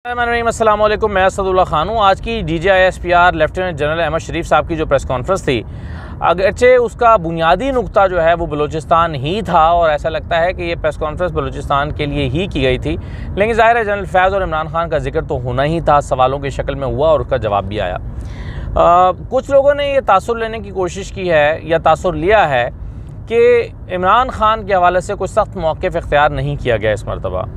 अस्सलाम वालेकुम, मैं असदुल्ला खान हूँ। आज की DGISPR लेफ्टिनेंट जनरल अहमद शरीफ साहब की जो प्रेस कॉन्फ्रेंस थी, अगरचे उसका बुनियादी नुक्ता जो है वो बलूचिस्तान ही था और ऐसा लगता है कि ये प्रेस कॉन्फ्रेंस बलूचिस्तान के लिए ही की गई थी। लेकिन ज़ाहिर है जनरल फैज़ और इमरान खान का जिक्र तो होना ही था, सवालों की शक्ल में हुआ और उसका जवाब भी आया। कुछ लोगों ने ये तासुर लेने की कोशिश की है या तासुर लिया है कि इमरान खान के हवाले से कोई सख्त मौक़िफ़ इख्तियार नहीं किया गया इस मरतबा,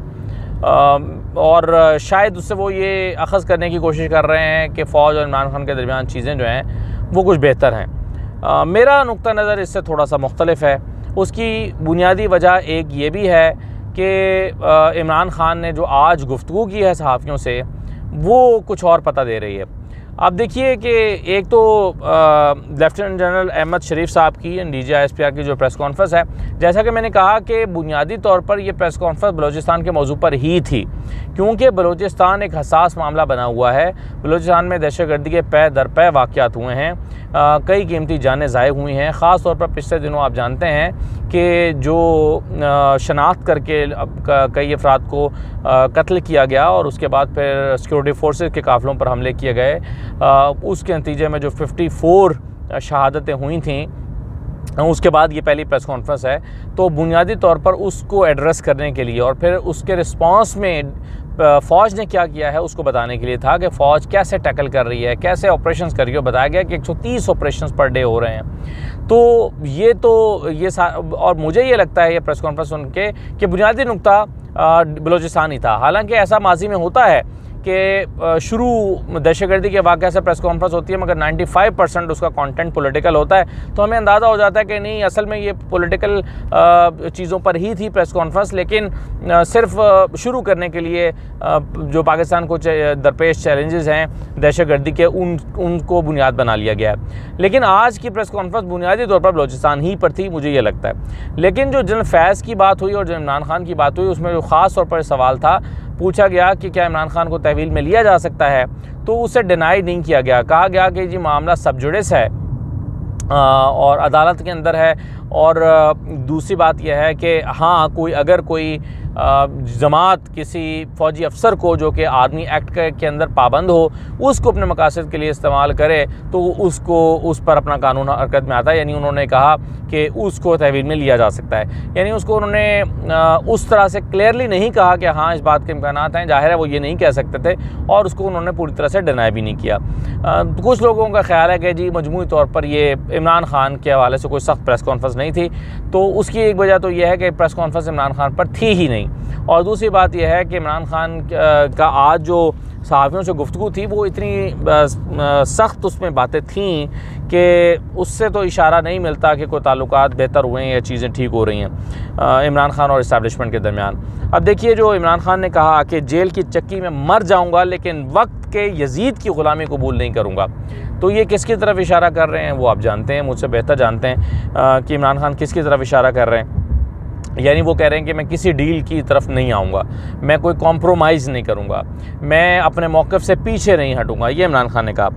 और शायद उससे वो ये अख़ज़ करने की कोशिश कर रहे हैं कि फ़ौज और इमरान खान के दरमियान चीज़ें जो हैं वो कुछ बेहतर हैं। मेरा नुक्ता नज़र इससे थोड़ा सा मुख्तलिफ है। उसकी बुनियादी वजह एक ये भी है कि इमरान खान ने जो आज गुफ्तगू की है सहाफ़ियों से, वो कुछ और पता दे रही है। आप देखिए कि एक तो लेफ्टिनेंट जनरल अहमद शरीफ साहब की DGISPR की जो प्रेस कॉन्फ्रेंस है, जैसा कि मैंने कहा कि बुनियादी तौर पर यह प्रेस कॉन्फ्रेंस बलूचिस्तान के मौजू पर ही थी, क्योंकि बलूचिस्तान एक हसास मामला बना हुआ है। बलूचिस्तान में दहशतगर्दी के पै दर पै वाक़यात हुए हैं, कई कीमती जानें ज़ाय हुई हैं। ख़ास तौर पर पिछले दिनों आप जानते हैं कि जो शनाख्त करके कई अफराद को कत्ल किया गया और उसके बाद फिर सिक्योरिटी फोर्सेस के काफ़िलों पर हमले किए गए, उसके नतीजे में जो 54 शहादतें हुई थीं, उसके बाद ये पहली प्रेस कॉन्फ्रेंस है। तो बुनियादी तौर पर उसको एड्रेस करने के लिए और फिर उसके रिस्पांस में फ़ौज ने क्या किया है उसको बताने के लिए था कि फ़ौज कैसे टैकल कर रही है, कैसे ऑपरेशंस कर रही है। बताया गया कि 130 ऑपरेशंस पर डे हो रहे हैं। तो ये और मुझे ये लगता है ये प्रेस कॉन्फ्रेंस सुन के कि बुनियादी नुक्ता बलूचिस्तान ही था। हालांकि ऐसा माजी में होता है कि शुरू दहशतगर्दी के वाक़े से प्रेस कॉन्फ्रेंस होती है, मगर 95% उसका कंटेंट पॉलिटिकल होता है। तो हमें अंदाज़ा हो जाता है कि नहीं, असल में ये पॉलिटिकल चीज़ों पर ही थी प्रेस कॉन्फ्रेंस, लेकिन सिर्फ शुरू करने के लिए जो पाकिस्तान को दरपेश चैलेंजेस हैं दहशतगर्दी के, उनको बुनियाद बना लिया गया है। लेकिन आज की प्रेस कॉन्फ्रेंस बुनियादी तौर पर बलूचिस्तान ही पर थी, मुझे ये लगता है। लेकिन जो जनरल फैज़ की बात हुई और जो इमरान खान की बात हुई, उसमें जो ख़ास तौर पर सवाल था, पूछा गया कि क्या इमरान खान को तहवील में लिया जा सकता है, तो उसे डिनाई नहीं किया गया। कहा गया कि जी मामला सब जुडिस है और अदालत के अंदर है। और दूसरी बात यह है कि हाँ, कोई जमात किसी फ़ौजी अफसर को जो कि आर्मी एक्ट के अंदर पाबंद हो, उसको अपने मकासद के लिए इस्तेमाल करे, तो उस पर अपना कानून हरकत में आता है। यानी उन्होंने कहा कि उसको तहवील में लिया जा सकता है। यानी उसको उन्होंने उस तरह से क्लियरली नहीं कहा कि हाँ इस बात के इम्कानात हैं, जाहिर है वो ये नहीं कह सकते थे, और उसको उन्होंने पूरी तरह से डिनाई भी नहीं किया। कुछ लोगों का ख्याल है कि जी मजमूई तौर पर ये इमरान खान के हवाले से कोई सख्त प्रेस कॉन्फ्रेंस नहीं थी। तो उसकी एक वजह तो यह है कि प्रेस कॉन्फ्रेंस इमरान खान पर थी ही नहीं। और दूसरी बात यह है कि इमरान खान का आज जो सहाफ़ियों से गुफ्तगू थी, वो इतनी सख्त उसमें बातें थीं कि उससे तो इशारा नहीं मिलता कि कोई ताल्लुकात बेहतर हुए हैं या चीज़ें ठीक हो रही हैं इमरान खान और इस्टेब्लिशमेंट के दरमियान। अब देखिए, जो इमरान खान ने कहा कि जेल की चक्की में मर जाऊँगा लेकिन वक्त के यजीद की ग़ुलामी कबूल नहीं करूँगा, तो ये किसकी तरफ इशारा कर रहे हैं वो आप जानते हैं, मुझसे बेहतर जानते हैं कि इमरान खान किसकी तरफ इशारा कर रहे हैं। यानी वो कह रहे हैं कि मैं किसी डील की तरफ नहीं आऊँगा, मैं कोई कॉम्प्रोमाइज़ नहीं करूँगा, मैं अपने मौक़िफ़ से पीछे नहीं हटूँगा, ये इमरान खान ने कहा।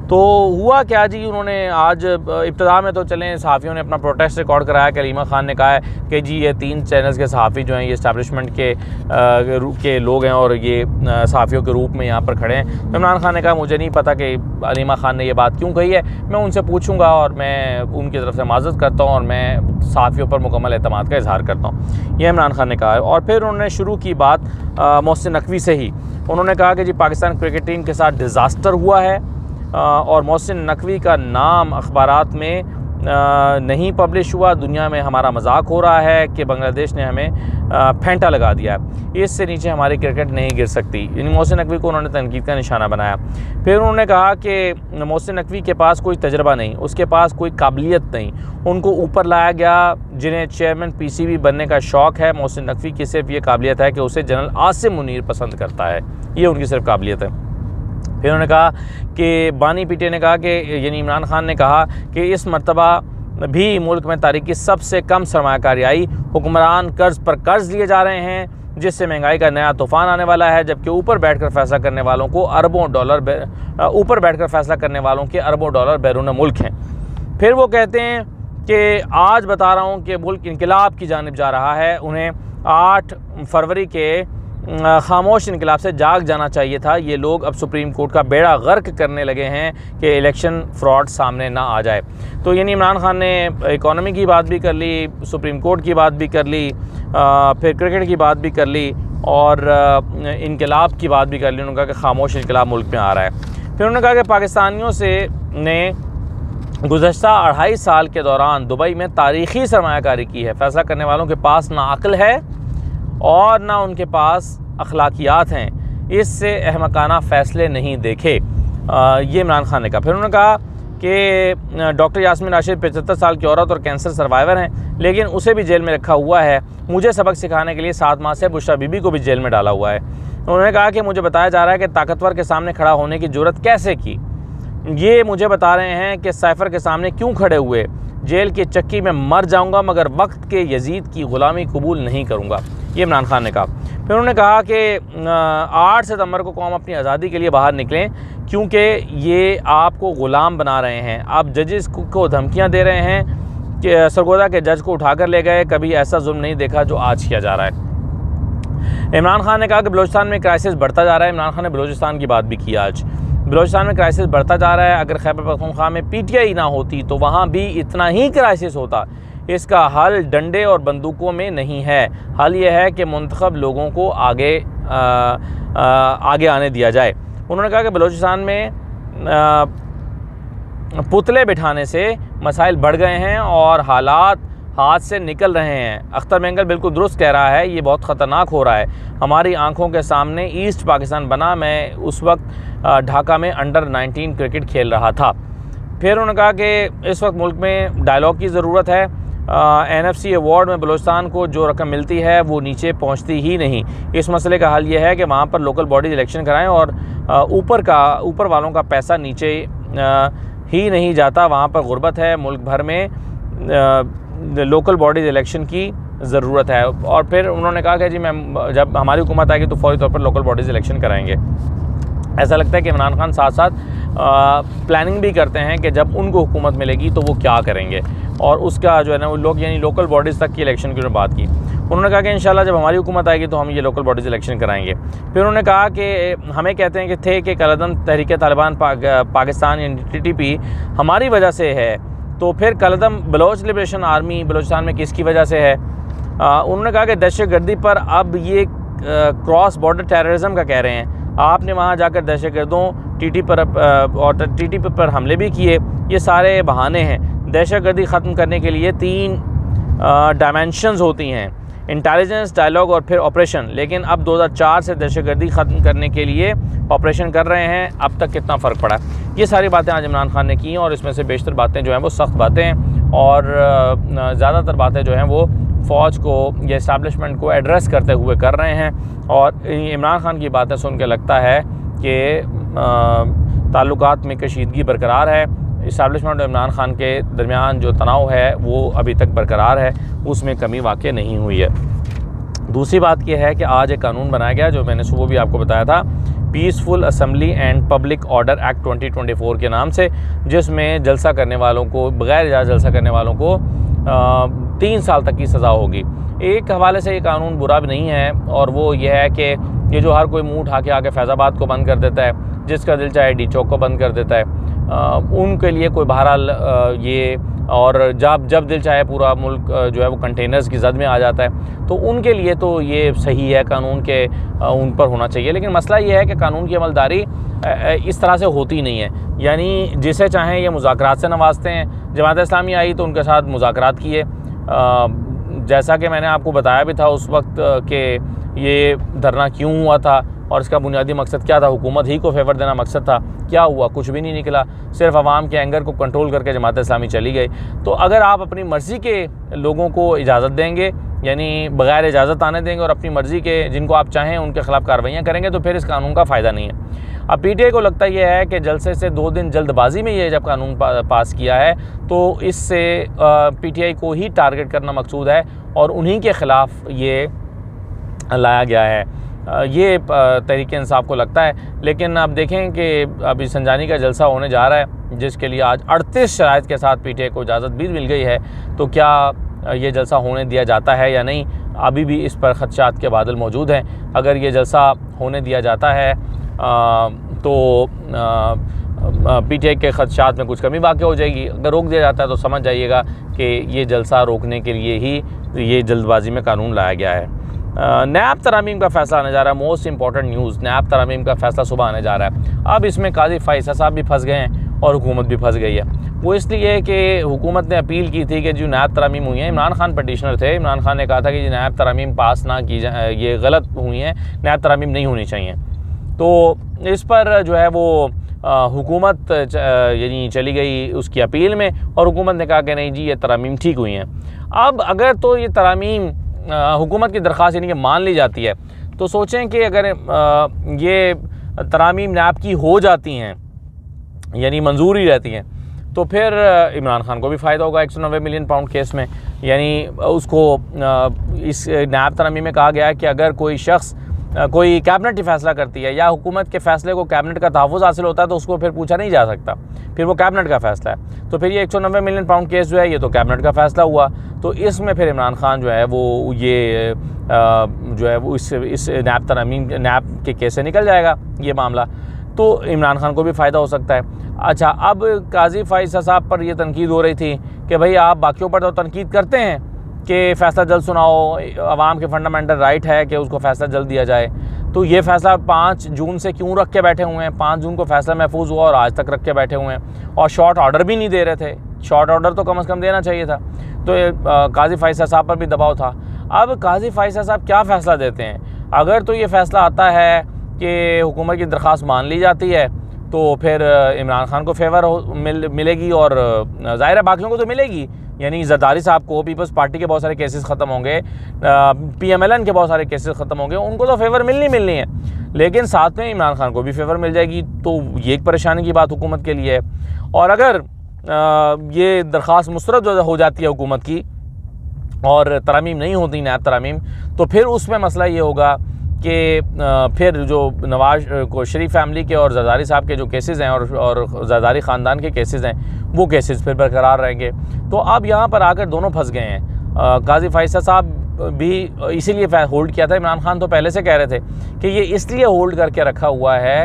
तो हुआ क्या जी, उन्होंने आज इब्तिदा में तो चलें सहाफ़ियों ने अपना प्रोटेस्ट रिकॉर्ड कराया। कलीमा खान ने कहा है कि जी ये 3 चैनल्स के सहाफ़ी जो हैं ये इस्टेब्लिशमेंट के लोग हैं और ये सहाफ़ियों के रूप में यहाँ पर खड़े हैं। तो इमरान खान ने कहा मुझे नहीं पता कि कलीमा खान ने ये बात क्यों कही है, मैं उनसे पूछूँगा और मैं उनकी तरफ से माज़रत करता हूँ और मैं सहाफ़ियों पर मुकम्मल एतमाद का इजहार करता हूँ, ये इमरान खान ने कहा है। और फिर उन्होंने शुरू की बात मोहसिन नकवी से ही। उन्होंने कहा कि जी पाकिस्तान क्रिकेट टीम के साथ डिज़ास्टर हुआ है और मोहसिन नकवी का नाम अखबारात में नहीं पब्लिश हुआ। दुनिया में हमारा मजाक हो रहा है कि बांग्लादेश ने हमें फेंटा लगा दिया है, इससे नीचे हमारी क्रिकेट नहीं गिर सकती। यानी मोहसिन नकवी को उन्होंने तनकीद का निशाना बनाया। फिर उन्होंने कहा कि मोहसिन नकवी के पास कोई तजर्बा नहीं, उसके पास कोई काबिलियत नहीं, उनको ऊपर लाया गया जिन्हें चेयरमैन PCB बनने का शौक़ है। मोहसिन नकवी की सिर्फ ये काबिलियत है कि उसे जनरल आसिम मुनीर पसंद करता है, ये उनकी सिर्फ काबिलियत है। फिर उन्होंने कहा कि बानी पीटे ने कहा कि यानी इमरान खान ने कहा कि इस मरतबा भी मुल्क में तारीख की सबसे कम सरमायाकारी आई, हुक्मरान कर्ज़ पर कर्ज़ लिए जा रहे हैं, जिससे महंगाई का नया तूफ़ान आने वाला है, जबकि ऊपर बैठकर फैसला करने वालों के अरबों डॉलर बैरून मुल्क हैं। फिर वो कहते हैं कि आज बता रहा हूँ कि मुल्क इनकलाब की जानिब जा रहा है। उन्हें 8 फरवरी के खामोश इनकलाब से जाग जाना चाहिए था। ये लोग अब सुप्रीम कोर्ट का बेड़ा गर्क करने लगे हैं कि इलेक्शन फ्रॉड सामने ना आ जाए। तो यानी इमरान खान ने इकोनॉमी की बात भी कर ली, सुप्रीम कोर्ट की बात भी कर ली, फिर क्रिकेट की बात भी कर ली और इनकलाब की बात भी कर ली। उन्होंने कहा कि खामोश इनकलाब मुल्क में आ रहा है। फिर उन्होंने कहा कि पाकिस्तानियों से ने गुज़श्ता 2.5 साल के दौरान दुबई में तारीख़ी सरमायाकारी की है। फ़ैसला करने वालों के पास ना अक्ल है और ना उनके पास अखलाकियात हैं, इससे अहमकाना फ़ैसले नहीं देखे। ये इमरान खान ने कहा। फिर उन्होंने कहा कि डॉक्टर यास्मीन राशिद 75 साल की औरत और कैंसर सर्वाइवर हैं, लेकिन उसे भी जेल में रखा हुआ है। मुझे सबक सिखाने के लिए 7 माह से बुशरा बीबी को भी जेल में डाला हुआ है। उन्होंने कहा कि मुझे बताया जा रहा है कि ताकतवर के सामने खड़ा होने की जुर्रत कैसे की। ये मुझे बता रहे हैं कि साइफ़र के सामने क्यों खड़े हुए। जेल की चक्की में मर जाऊंगा मगर वक्त के यजीद की ग़ुलामी कबूल नहीं करूंगा, ये इमरान खान ने कहा। फिर उन्होंने कहा कि 8 सितंबर को कौम अपनी आज़ादी के लिए बाहर निकलें, क्योंकि ये आपको ग़ुलाम बना रहे हैं। आप जजेस को धमकियां दे रहे हैं कि सरगोदा के जज को उठाकर ले गए, कभी ऐसा जुल्म नहीं देखा जो आज किया जा रहा है। इमरान खान ने कहा कि बलूचिस्तान में क्राइसिस बढ़ता जा रहा है। इमरान खान ने बलूचिस्तान की बात भी की आज। बलूचिस्तान में क्राइसिस बढ़ता जा रहा है। अगर खैबर पख्तूनख्वा में PTI ना होती तो वहाँ भी इतना ही क्राइसिस होता। इसका हल डंडे और बंदूकों में नहीं है। हल ये है कि मुंतखब लोगों को आगे आने दिया जाए। उन्होंने कहा कि बलूचिस्तान में पुतले बिठाने से मसाइल बढ़ गए हैं और हालात हाथ से निकल रहे हैं। अख्तर मेंगल बिल्कुल दुरुस्त कह रहा है, ये बहुत ख़तरनाक हो रहा है। हमारी आंखों के सामने ईस्ट पाकिस्तान बना। मैं उस वक्त ढाका में अंडर-19 क्रिकेट खेल रहा था। फिर उन्होंने कहा कि इस वक्त मुल्क में डायलॉग की ज़रूरत है। NFC अवार्ड में बलूचिस्तान को जो रकम मिलती है वो नीचे पहुंचती ही नहीं। इस मसले का हल ये है कि वहाँ पर लोकल बॉडीज इलेक्शन कराएं और ऊपर वालों का पैसा नीचे ही नहीं जाता। वहाँ पर गुर्बत है। मुल्क भर में लोकल बॉडीज़ इलेक्शन की ज़रूरत है। और फिर उन्होंने कहा कि जी मैं जब हमारी हुकूमत आएगी तो फौरी तौर पर लोकल बॉडीज़ इलेक्शन कराएंगे। ऐसा लगता है कि इमरान खान साथ साथ प्लानिंग भी करते हैं कि जब उनको हुकूमत मिलेगी तो वो क्या करेंगे, और उसका जो है ना वो लोग यानी लोकल बॉडीज़ तक की इलेक्शन की उन्होंने बात की। उन्होंने कहा कि इंशाल्लाह जब हमारी हुकूमत आएगी तो हम ये लोकल बॉडीज़ इलेक्शन कराएंगे। फिर उन्होंने कहा कि हमें कहते हैं कि कलअदम तहरीक तालिबान पाकिस्तान यानी TTP हमारी वजह से है, तो फिर कलअदम बलोच लिबरेशन आर्मी बलूचिस्तान में किसकी वजह से है। उन्होंने कहा कि दहशतगर्दी पर अब ये क्रॉस बॉर्डर टेररिज्म का कह रहे हैं। आपने वहाँ जाकर दहशतगर्दों TTP पर हमले भी किए। ये सारे बहाने हैं। दहशतगर्दी ख़त्म करने के लिए 3 डायमेंशंस होती हैं, इंटेलिजेंस, डायलॉग और फिर ऑपरेशन। लेकिन अब 2004 से दहशतगर्दी ख़त्म करने के लिए ऑपरेशन कर रहे हैं। अब तक कितना फ़र्क पड़ा। ये सारी बातें आज इमरान खान ने की और इसमें से बेशतर बातें जो हैं वो सख्त बातें हैं और ज़्यादातर बातें जो हैं वो फ़ौज को या इस्टेब्लिशमेंट को एड्रेस करते हुए कर रहे हैं। और इमरान खान की बातें सुन के लगता है कि ताल्लुकात में कशीदगी बरकरार है। इस्टेब्लिशमेंट और इमरान खान के दरमियान जो तनाव है वो अभी तक बरकरार है, उसमें कमी वाक़ई नहीं हुई है। दूसरी बात यह है कि आज एक कानून बनाया गया जो मैंने सुबह भी आपको बताया था, peaceful assembly and public order act 2024 के नाम से, जिसमें जलसा करने वालों को, बग़ैर इजाज़त जलसा करने वालों को 3 साल तक की सज़ा होगी। एक हवाले से ये कानून बुरा भी नहीं है और वो ये है कि ये जो हर कोई मुँह उठा के आके फैज़ाबाद को बंद कर देता है, जिसका दिल चाहे डी चौक को बंद कर देता है, उनके लिए कोई बहरहाल ये, और जब दिल चाहे पूरा मुल्क जो है वो कंटेनर्स की जद में आ जाता है, तो उनके लिए तो ये सही है कानून के उन पर होना चाहिए। लेकिन मसला ये है कि कानून की अमलदारी इस तरह से होती नहीं है। यानी जिसे चाहें ये मुज़ाकरात से नवाजते हैं। जमात इस्लामी आई तो उनके साथ मुज़ाकरात किए, जैसा कि मैंने आपको बताया भी था उस वक्त कि ये धरना क्यों हुआ था और इसका बुनियादी मकसद क्या था। हुकूमत ही को फेवर देना मकसद था। क्या हुआ? कुछ भी नहीं निकला। सिर्फ आवाम के एंगर को कंट्रोल करके जमात इस्लामी चली गई। तो अगर आप अपनी मर्ज़ी के लोगों को इजाज़त देंगे, यानी बग़ैर इजाज़त आने देंगे और अपनी मर्ज़ी के जिनको आप चाहें उनके ख़िलाफ़ कार्रवाइयाँ करेंगे, तो फिर इस कानून का फ़ायदा नहीं है। अब PTI को लगता यह है कि जलसे से 2 दिन जल्दबाजी में ये जब कानून पास किया है तो इससे PTI को ही टारगेट करना मकसूद है और उन्हीं के ख़िलाफ़ ये लाया गया है। ये तहरीक इंसाफ को लगता है। लेकिन अब देखें कि अभी संजानी का जलसा होने जा रहा है, जिसके लिए आज 38 शराइत के साथ PTI को इजाज़त भी मिल गई है। तो क्या ये जलसा होने दिया जाता है या नहीं, अभी भी इस पर खदशात के बादल मौजूद हैं। अगर ये जलसा होने दिया जाता है तो PTI के खदशात में कुछ कमी वाक़ हो जाएगी। अगर रोक दिया जाता है तो समझ जाइएगा कि ये जलसा रोकने के लिए ही ये जल्दबाजी में कानून लाया गया है। नैब तरामीम का फ़ैसला आने जा रहा है। मोस्ट इंपॉर्टेंट न्यूज़, नैब तरामीम का फ़ैसला सुबह आने जा रहा है। अब इसमें काजी फ़ैसल साहब भी फंस गए हैं और हुकूमत भी फंस गई है। वो इसलिए कि हुकूमत ने अपील की थी कि जो नैब तरामीम हुई हैं, इमरान खान पटिशनर थे, इमरान खान ने कहा था कि नैब तरामीम पास ना की जाए, ये गलत हुई हैं, नैब तरामीम नहीं होनी चाहिए। तो इस पर जो है वो हुकूमत यानी चली गई उसकी अपील में, और हुकूमत ने कहा कि नहीं जी ये तरामीम ठीक हुई हैं। अब अगर तो ये तरामीम हुकूमत की दरख्वास्त यानी कि मान ली जाती है, तो सोचें कि अगर ये तरामीम नैब की हो जाती हैं यानी मंजूरी रहती हैं, तो फिर इमरान खान को भी फ़ायदा होगा 190 मिलियन पाउंड केस में। यानी उसको इस नैब तरामीम में कहा गया है कि अगर कोई शख्स कोई कैबिनेट ही फ़ैसला करती है या हुकूमत के फ़ैसले को कैबिनेट का तहफ़्फ़ुज़ हासिल होता है, तो उसको फिर पूछा नहीं जा सकता, फिर वो कैबिनेट का फ़ैसला है। तो फिर ये 190 मिलियन पाउंड केस जो है ये तो कैबिनेट का फ़ैसला हुआ, तो इसमें फिर इमरान खान जो है वो ये जो है वो इस नैब तरामीम नैब के केस से निकल जाएगा ये मामला, तो इमरान खान को भी फ़ायदा हो सकता है। अच्छा, अब काजी फ़ैसल साहब पर यह तनकीद हो रही थी कि भाई आप बाकियों पर तो तनकीद करते हैं कि फ़ैसला जल्द सुनाओ, आवाम के फंडामेंटल राइट है कि उसको फ़ैसला जल्द दिया जाए, तो ये फ़ैसला 5 जून से क्यों रख के बैठे हुए हैं? 5 जून को फ़ैसला महफूज हुआ और आज तक रख के बैठे हुए हैं, और शॉर्ट ऑर्डर भी नहीं दे रहे थे। शॉर्ट ऑर्डर तो कम से कम देना चाहिए था। तो काजी फ़ैसल साहब पर भी दबाव था। अब काजी फ़ैसल साहब क्या फ़ैसला देते हैं? अगर तो ये फ़ैसला आता है कि हुकूमत की दरख्वास्त मान ली जाती है, तो फिर इमरान खान को फेवर मिलेगी और ज़ाहिर है बाकियों को तो मिलेगी। यानी जरदारी साहब को, पीपल्स पार्टी के बहुत सारे केसेस ख़त्म होंगे, PMLN के बहुत सारे केसेस ख़त्म होंगे, उनको तो फेवर मिलनी है, लेकिन साथ में इमरान खान को भी फेवर मिल जाएगी। तो ये एक परेशानी की बात हुकूमत के लिए है। और अगर ये दरख्वास्त मुस्तरद हो जाती है हुकूमत की और तरामीम नहीं होती नैब तरामीम, तो फिर उसमें मसला ये होगा कि फिर जो नवाज को शरीफ फैमिली के और जरदारी साहब के जो केसेस हैं और जरदारी ख़ानदान के केसेस हैं, वो केसेस फिर बरकरार रहेंगे। तो अब यहाँ पर आकर दोनों फंस गए हैं। काजी फ़ैसल साहब भी इसीलिए होल्ड किया था। इमरान खान तो पहले से कह रहे थे कि ये इसलिए होल्ड करके रखा हुआ है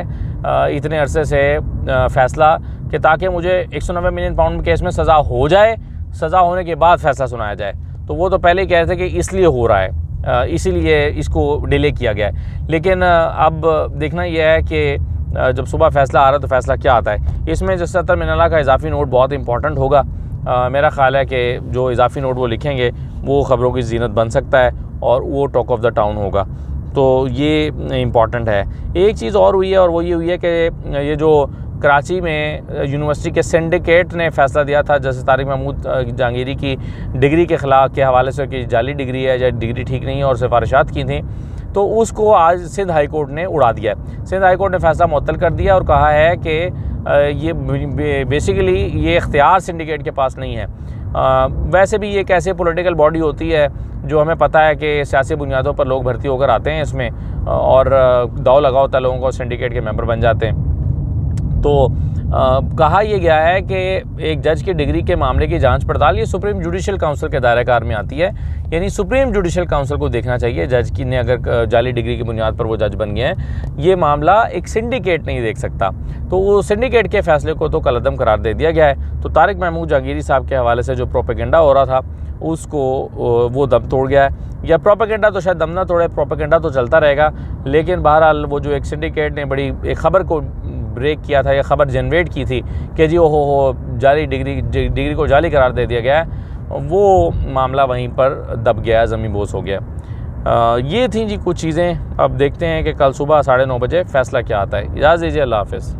इतने अरसे से फ़ैसला कि ताकि मुझे 190 मिलियन पाउंड केस में सज़ा हो जाए, सज़ा होने के बाद फ़ैसला सुनाया जाए। तो वो तो पहले ही कह रहे थे कि इसलिए हो रहा है, इसीलिए इसको डिले किया गया है। लेकिन अब देखना यह है कि जब सुबह फ़ैसला आ रहा है तो फ़ैसला क्या आता है। इसमें जो 70 मिलियन का इजाफी नोट बहुत इंपॉर्टेंट होगा। मेरा ख़्याल है कि जो इजाफी नोट वो लिखेंगे वो ख़बरों की ज़ीनत बन सकता है और वो टॉक ऑफ द टाउन होगा, तो ये इम्पॉर्टेंट है। एक चीज़ और हुई है, और वो ये हुई है कि ये जो कराची में यूनिवर्सिटी के सिंडिकेट ने फ़ैसला दिया था जैसे तारिक महमूद जहांगीरी की डिग्री के ख़िलाफ़ के हवाले से कि जाली डिग्री है या डिग्री ठीक नहीं है और सिफारिशात की थी, तो उसको आज सिंध हाई कोर्ट ने उड़ा दिया है। सिंध हाई कोर्ट ने फ़ैसला मुअत्तल कर दिया और कहा है कि ये बेसिकली ये इख्तियार सिंडिकेट के पास नहीं है। वैसे भी ये एक ऐसे पॉलिटिकल बॉडी होती है जो हमें पता है कि सियासी बुनियादों पर लोग भर्ती होकर आते हैं इसमें, और दाव लगा होता है लोगों को, सिंडिकेट के मेंबर बन जाते हैं। तो कहा यह गया है कि एक जज की डिग्री के मामले की जांच पड़ताल ये सुप्रीम जुडिशल काउंसिल के दायरे-कार में आती है। यानी सुप्रीम जुडिशल काउंसिल को देखना चाहिए जज की ने अगर जाली डिग्री की बुनियाद पर वो जज बन गए हैं, ये मामला एक सिंडिकेट नहीं देख सकता। तो वो सिंडिकेट के फैसले को तो कलअदम करार दे दिया गया है। तो तारिक महमूद जहांगीरी साहब के हवाले से जो प्रोपेगेंडा हो रहा था उसको वो दम तोड़ गया है, या प्रोपेगेंडा तो शायद दम ना तोड़े, प्रोपेगेंडा तो चलता रहेगा। लेकिन बहरहाल वो जो एक सिंडिकेट ने बड़ी एक ख़बर को ब्रेक किया था या ख़बर जनरेट की थी कि जी हो जाली डिग्री को जाली करार दे दिया गया है, वो मामला वहीं पर दब गया, ज़मीन बोस हो गया। ये थी जी कुछ चीज़ें। अब देखते हैं कि कल सुबह 9:30 बजे फ़ैसला क्या आता है। इजाज़त दीजिए, अल्लाह हाफ़िज़।